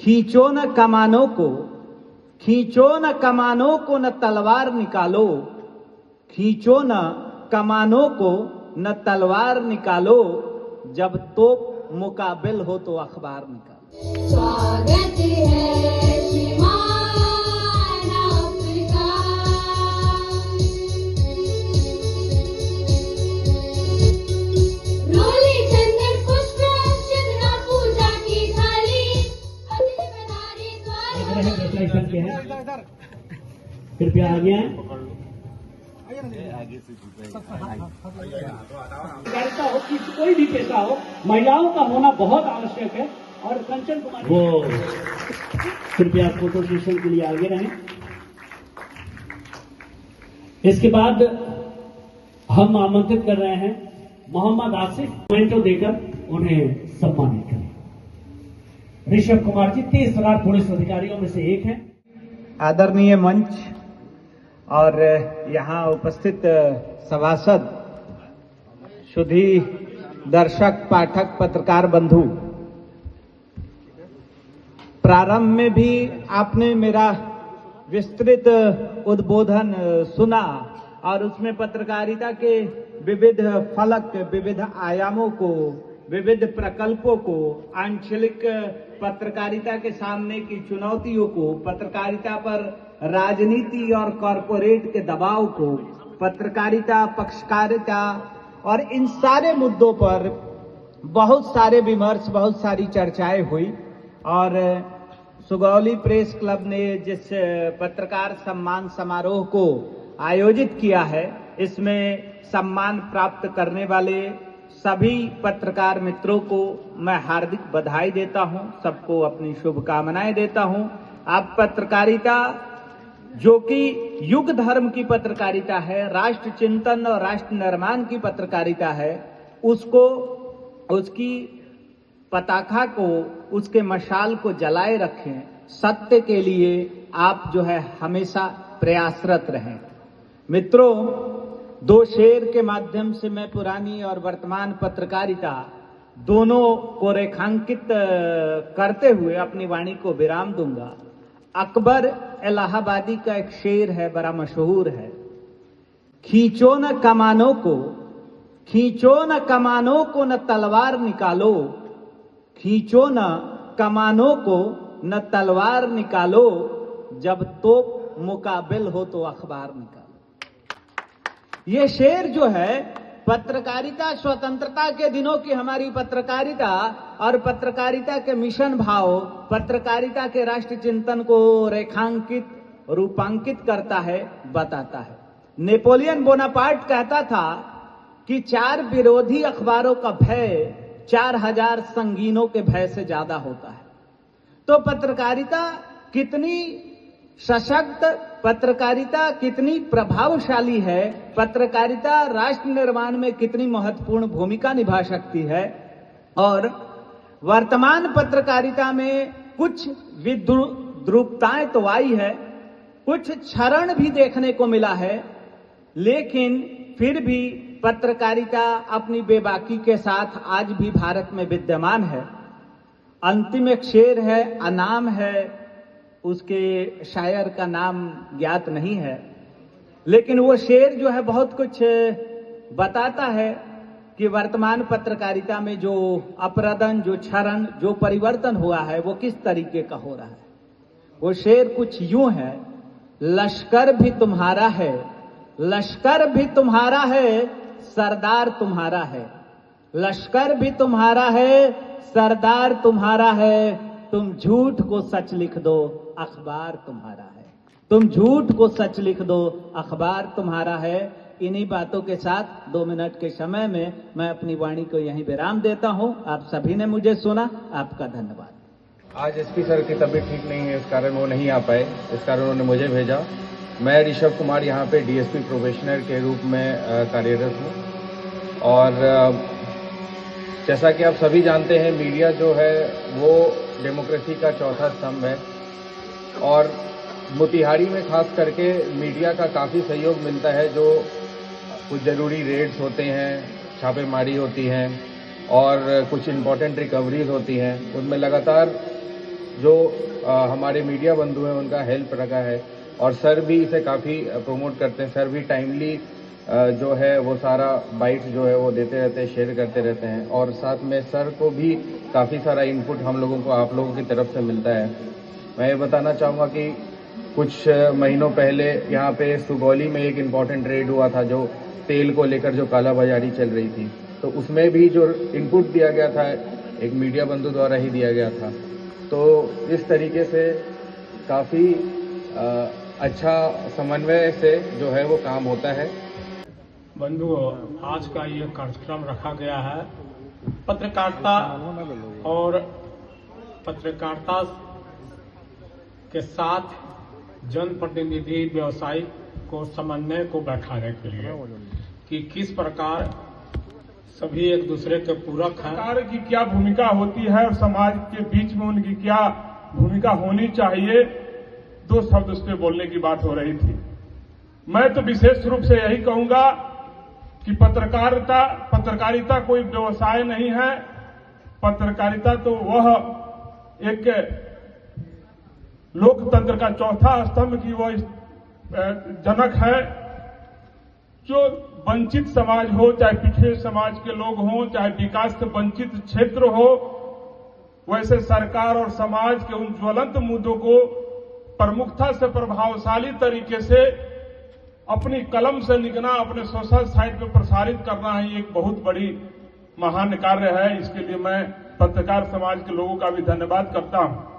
खींचो न कमानों को, खींचो न कमानों को न तलवार निकालो, खींचो न कमानों को न तलवार निकालो, जब तोप मुकाबिल हो तो अखबार निकालो। स्वागत है श्रीमान आपका, रोली चंदन पुष्प अक्षत पूजा की थाली, रिफ्लेक्शन के हैं, कृपया आगे आए। कार्यता हो कि कोई भी पेशा हो, महिलाओं का होना बहुत आवश्यक है। और कंचन कुमार वो कृपया फोटो सेशन के लिए आगे रहें। इसके बाद हम आमंत्रित कर रहे हैं मोहम्मद आसिफ मोमेंटो देकर उन्हें सम्मानित करें। ऋषभ कुमार जी 30,000 पुलिस अधिकारियों में से एक हैं। आदरणीय मंच और यहाँ उपस्थित सभासद, शुद्धि दर्शक, पाठक, पत्रकार बंधु, प्रारंभ में भी आपने मेरा विस्तृत उद्बोधन सुना और उसमें पत्रकारिता के विविध फलक, विविध आयामों को, विविध प्रकल्पों को, आंचलिक पत्रकारिता के सामने की चुनौतियों को, पत्रकारिता पर राजनीति और कॉरपोरेट के दबाव को, पत्रकारिता, पक्षकारिता और इन सारे मुद्दों पर बहुत सारे विमर्श, बहुत सारी चर्चाएं हुई। और सुगौली प्रेस क्लब ने जिस पत्रकार सम्मान समारोह को आयोजित किया है, इसमें सम्मान प्राप्त करने वाले सभी पत्रकार मित्रों को मैं हार्दिक बधाई देता हूं, सबको अपनी शुभकामनाएं देता हूं। आप पत्रकारिता, जो कि युग धर्म की पत्रकारिता है, राष्ट्र चिंतन और राष्ट्र निर्माण की पत्रकारिता है, उसको, उसकी पताका को, उसके मशाल को जलाए रखें। सत्य के लिए आप जो है हमेशा प्रयासरत रहें। मित्रों, दो शेर के माध्यम से मैं पुरानी और वर्तमान पत्रकारिता दोनों को रेखांकित करते हुए अपनी वाणी को विराम दूंगा। अकबर इलाहाबादी का एक शेर है, बड़ा मशहूर है। खींचो न कमानों को, खींचो न कमानों को न तलवार निकालो, खींचो न कमानों को न तलवार निकालो, जब तोप मुकाबिल हो तो अखबार निकालो। ये शेर जो है पत्रकारिता, स्वतंत्रता के दिनों की हमारी पत्रकारिता और पत्रकारिता के मिशन भाव, पत्रकारिता के राष्ट्र चिंतन को रेखांकित, रूपांकित करता है, बताता है। नेपोलियन बोनापार्ट कहता था कि 4 विरोधी अखबारों का भय 4000 संगीनों के भय से ज्यादा होता है। तो पत्रकारिता कितनी सशक्त, पत्रकारिता कितनी प्रभावशाली है, पत्रकारिता राष्ट्र निर्माण में कितनी महत्वपूर्ण भूमिका निभा सकती है। और वर्तमान पत्रकारिता में कुछ विद्रूपताएं तो आई है, कुछ क्षरण भी देखने को मिला है, लेकिन फिर भी पत्रकारिता अपनी बेबाकी के साथ आज भी भारत में विद्यमान है। अंतिम एक शेर है, अनाम है, उसके शायर का नाम ज्ञात नहीं है, लेकिन वो शेर जो है बहुत कुछ बताता है कि वर्तमान पत्रकारिता में जो अपरदन, जो क्षरण, जो परिवर्तन हुआ है, वो किस तरीके का हो रहा है। वो शेर कुछ यूं है, लश्कर भी तुम्हारा है, लश्कर भी तुम्हारा है, सरदार तुम्हारा है, लश्कर भी तुम्हारा है, सरदार तुम्हारा है, तुम झूठ को सच लिख दो, अखबार तुम्हारा है, तुम झूठ को सच लिख दो, अखबार तुम्हारा है। इन्हीं बातों के साथ 2 मिनट के समय में मैं अपनी वाणी को यहीं विराम देता हूं। आप सभी ने मुझे सुना, आपका धन्यवाद। आज एसपी सर की तबीयत ठीक नहीं है, इस कारण वो नहीं आ पाए, इस कारण उन्होंने मुझे भेजा। मैं ऋषभ कुमार यहाँ पे डीएसपी प्रोबेशनर के रूप में कार्यरत हूँ। और जैसा कि आप सभी जानते हैं, मीडिया जो है वो डेमोक्रेसी का चौथा स्तंभ है और मोतिहारी में खास करके मीडिया का काफ़ी सहयोग मिलता है। जो कुछ ज़रूरी रेड्स होते हैं, छापेमारी होती हैं और कुछ इम्पोर्टेंट रिकवरीज होती हैं, उनमें लगातार जो हमारे मीडिया बंधु हैं उनका हेल्प रखा है, और सर भी इसे काफ़ी प्रमोट करते हैं। सर भी टाइमली जो है वो सारा बाइट्स जो है वो देते रहते हैं, शेयर करते रहते हैं, और साथ में सर को भी काफ़ी सारा इनपुट हम लोगों को आप लोगों की तरफ से मिलता है। मैं ये बताना चाहूँगा कि कुछ महीनों पहले यहाँ पे सुगौली में एक इम्पॉर्टेंट रेड हुआ था, जो तेल को लेकर जो कालाबाजारी चल रही थी, तो उसमें भी जो इनपुट दिया गया था एक मीडिया बंधु द्वारा ही दिया गया था। तो इस तरीके से काफ़ी अच्छा समन्वय से जो है वो काम होता है। बंधु, आज का ये कार्यक्रम रखा गया है पत्रकारिता और पत्रकारिता के साथ जनप्रतिनिधि व्यवसायिक को समन्वय को बैठाने के लिए कि किस प्रकार सभी एक दूसरे के पूरक हैं। सरकार की क्या भूमिका होती है और समाज के बीच में उनकी क्या भूमिका होनी चाहिए, दो शब्द उस पर बोलने की बात हो रही थी। मैं तो विशेष रूप से यही कहूंगा कि पत्रकारिता कोई व्यवसाय नहीं है। पत्रकारिता तो वह एक लोकतंत्र का चौथा स्तंभ की वह जनक है, जो वंचित समाज हो, चाहे पिछड़े समाज के लोग हों, चाहे विकास से वंचित क्षेत्र हो, वैसे सरकार और समाज के उन ज्वलंत मुद्दों को प्रमुखता से प्रभावशाली तरीके से अपनी कलम से लिखना, अपने सोशल साइट पर प्रसारित करना ही एक बहुत बड़ी महान कार्य है। इसके लिए मैं पत्रकार समाज के लोगों का भी धन्यवाद करता हूं।